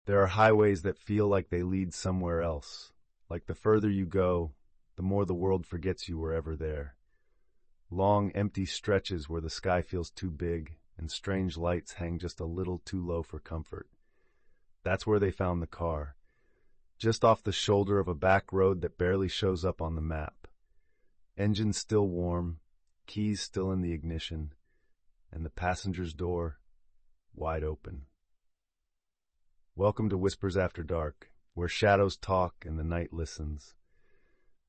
There are highways that feel like they lead somewhere else. Like the further you go, the more the world forgets you were ever there. Long, empty stretches where the sky feels too big and strange lights hang just a little too low for comfort. That's where they found the car, just off the shoulder of a back road that barely shows up on the map. Engine still warm, keys still in the ignition, and the passenger's door wide open. Welcome to Whispers After Dark, where shadows talk and the night listens.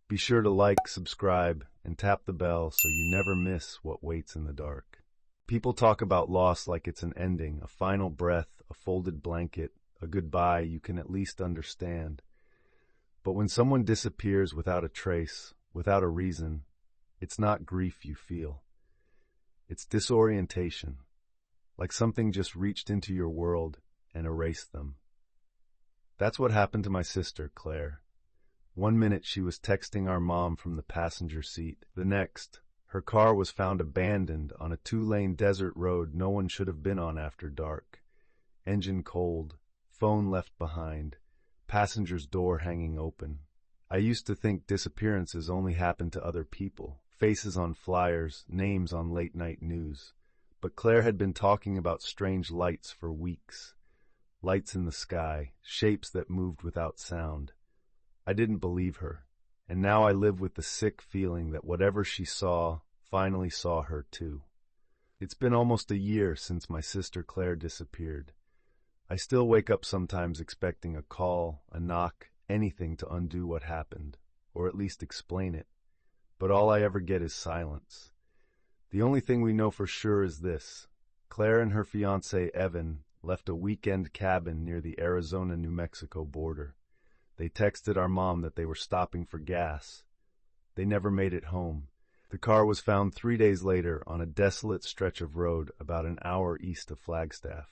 Be sure to like, subscribe, and tap the bell so you never miss what waits in the dark. People talk about loss like it's an ending, a final breath, a folded blanket, a goodbye you can at least understand. But when someone disappears without a trace, without a reason, it's not grief you feel. It's disorientation, like something just reached into your world and erased them. That's what happened to my sister, Claire. One minute she was texting our mom from the passenger seat. The next, her car was found abandoned on a 2-lane desert road no one should have been on after dark. Engine cold, phone left behind, passenger's door hanging open. I used to think disappearances only happened to other people, faces on flyers, names on late-night news. But Claire had been talking about strange lights for weeks. Lights in the sky, shapes that moved without sound. I didn't believe her, and now I live with the sick feeling that whatever she saw finally saw her too. It's been almost a year since my sister Claire disappeared. I still wake up sometimes expecting a call, a knock, anything to undo what happened, or at least explain it. But all I ever get is silence. The only thing we know for sure is this. Claire and her fiancé, Evan, left a weekend cabin near the Arizona-New Mexico border. They texted our mom that they were stopping for gas. They never made it home. The car was found 3 days later on a desolate stretch of road about an hour east of Flagstaff.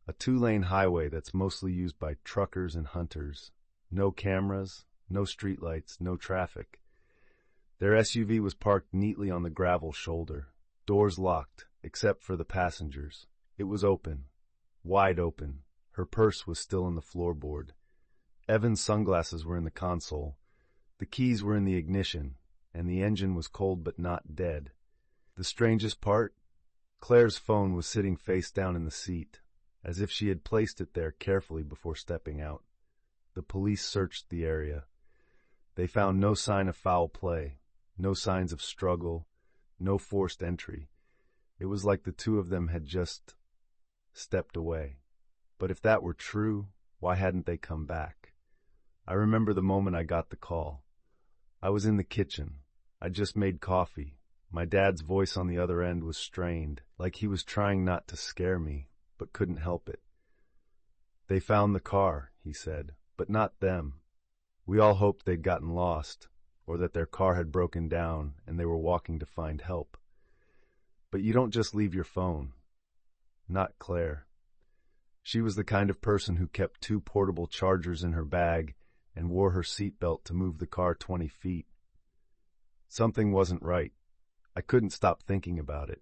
A 2-lane highway that's mostly used by truckers and hunters. No cameras, no streetlights, no traffic. Their SUV was parked neatly on the gravel shoulder. Doors locked, except for the passengers. It was open. Wide open. Her purse was still in the floorboard. Evan's sunglasses were in the console. The keys were in the ignition, and the engine was cold but not dead. The strangest part? Claire's phone was sitting face down in the seat, as if she had placed it there carefully before stepping out. The police searched the area. They found no sign of foul play, no signs of struggle, no forced entry. It was like the two of them had just stepped away. But if that were true, why hadn't they come back? I remember the moment I got the call. I was in the kitchen. I'd just made coffee. My dad's voice on the other end was strained, like he was trying not to scare me, but couldn't help it. They found the car, he said, but not them. We all hoped they'd gotten lost, or that their car had broken down and they were walking to find help. But you don't just leave your phone. Not Claire. She was the kind of person who kept 2 portable chargers in her bag and wore her seatbelt to move the car 20 feet. Something wasn't right. I couldn't stop thinking about it.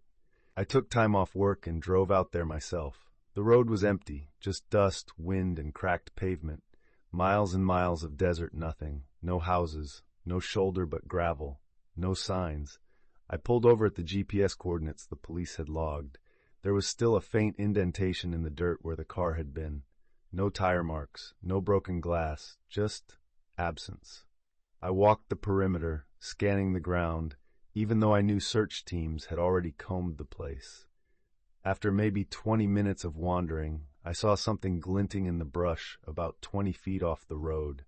I took time off work and drove out there myself. The road was empty, just dust, wind, and cracked pavement. Miles and miles of desert nothing. No houses, no shoulder but gravel, no signs. I pulled over at the GPS coordinates the police had logged. There was still a faint indentation in the dirt where the car had been. No tire marks, no broken glass, just absence. I walked the perimeter, scanning the ground, even though I knew search teams had already combed the place. After maybe 20 minutes of wandering, I saw something glinting in the brush about 20 feet off the road.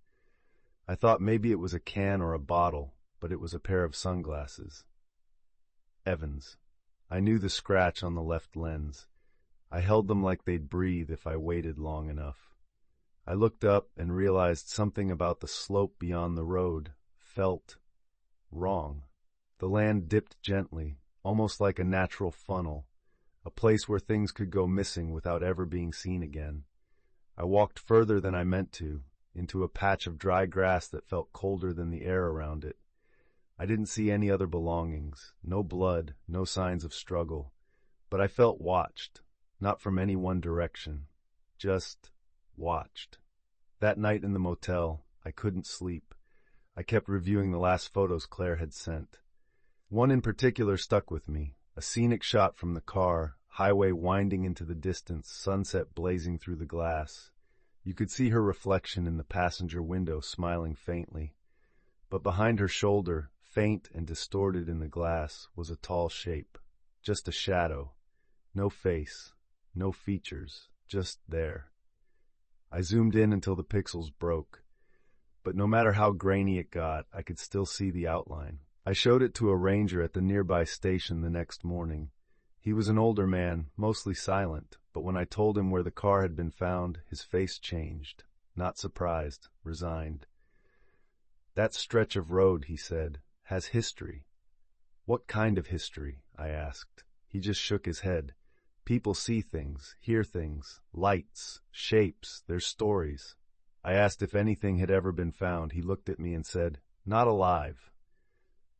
I thought maybe it was a can or a bottle, but it was a pair of sunglasses. Evan's. I knew the scratch on the left lens. I held them like they'd breathe if I waited long enough. I looked up and realized something about the slope beyond the road felt wrong. The land dipped gently, almost like a natural funnel, a place where things could go missing without ever being seen again. I walked further than I meant to, into a patch of dry grass that felt colder than the air around it. I didn't see any other belongings, no blood, no signs of struggle, but I felt watched, not from any one direction, just watched. That night in the motel, I couldn't sleep. I kept reviewing the last photos Claire had sent. One in particular stuck with me, a scenic shot from the car, highway winding into the distance, sunset blazing through the glass. You could see her reflection in the passenger window smiling faintly. But behind her shoulder, faint and distorted in the glass, was a tall shape. Just a shadow. No face, no features, just there. I zoomed in until the pixels broke. But no matter how grainy it got, I could still see the outline. I showed it to a ranger at the nearby station the next morning. He was an older man, mostly silent, but when I told him where the car had been found, his face changed. Not surprised, resigned. "That stretch of road," he said, "has history." "What kind of history?" I asked. He just shook his head. "People see things, hear things, lights, shapes, there's stories." I asked if anything had ever been found. He looked at me and said, "Not alive."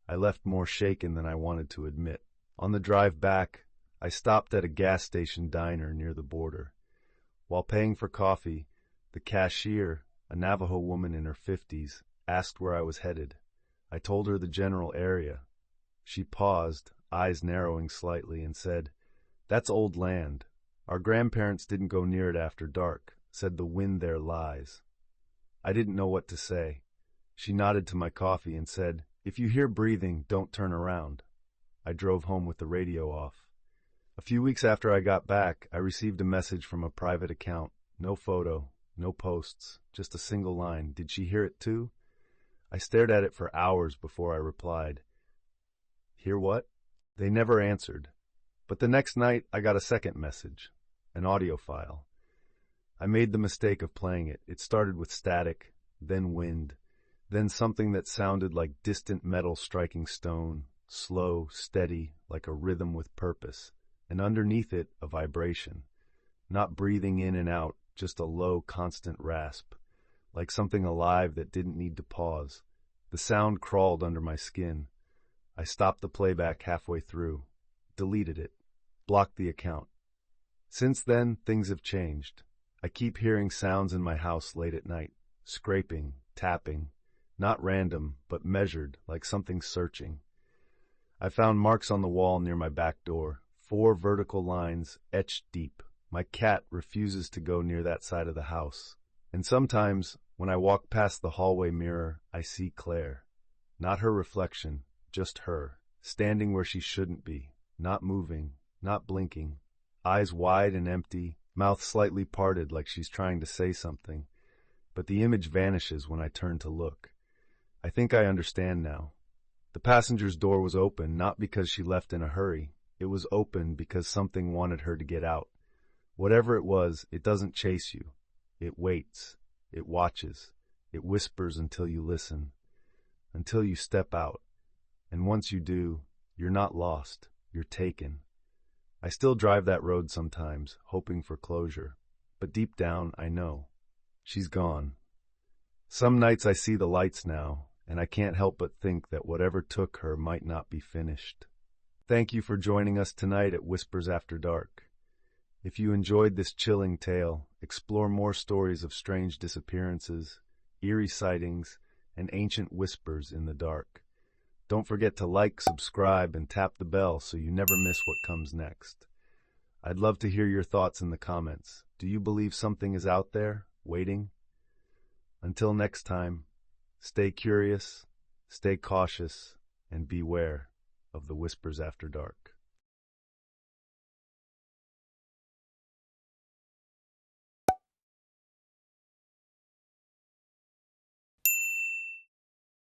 I left more shaken than I wanted to admit. On the drive back, I stopped at a gas station diner near the border. While paying for coffee, the cashier, a Navajo woman in her 50s, asked where I was headed. I told her the general area. She paused, eyes narrowing slightly, and said, "That's old land. Our grandparents didn't go near it after dark, said the wind there lies." I didn't know what to say. She nodded to my coffee and said, "If you hear breathing, don't turn around." I drove home with the radio off. A few weeks after I got back, I received a message from a private account. No photo, no posts, just a single line. Did she hear it too? I stared at it for hours before I replied. Hear what? They never answered. But the next night, I got a second message, an audio file. I made the mistake of playing it. It started with static, then wind, then something that sounded like distant metal striking stone, slow, steady, like a rhythm with purpose, and underneath it, a vibration. Not breathing in and out, just a low, constant rasp, like something alive that didn't need to pause. The sound crawled under my skin. I stopped the playback halfway through, deleted it, blocked the account. Since then, things have changed. I keep hearing sounds in my house late at night, scraping, tapping, not random, but measured, like something searching. I found marks on the wall near my back door, 4 vertical lines etched deep. My cat refuses to go near that side of the house. And sometimes, when I walk past the hallway mirror, I see Claire. Not her reflection, just her, standing where she shouldn't be, not moving, not blinking, eyes wide and empty, mouth slightly parted like she's trying to say something, but the image vanishes when I turn to look. I think I understand now. The passenger's door was open not because she left in a hurry. It was open because something wanted her to get out. Whatever it was, it doesn't chase you. It waits. It watches. It whispers until you listen, until you step out. And once you do, you're not lost. You're taken. I still drive that road sometimes, hoping for closure. But deep down, I know. She's gone. Some nights I see the lights now, and I can't help but think that whatever took her might not be finished. Thank you for joining us tonight at Whispers After Dark. If you enjoyed this chilling tale, explore more stories of strange disappearances, eerie sightings, and ancient whispers in the dark. Don't forget to like, subscribe, and tap the bell so you never miss what comes next. I'd love to hear your thoughts in the comments. Do you believe something is out there, waiting? Until next time, stay curious, stay cautious, and beware of the Whispers After Dark.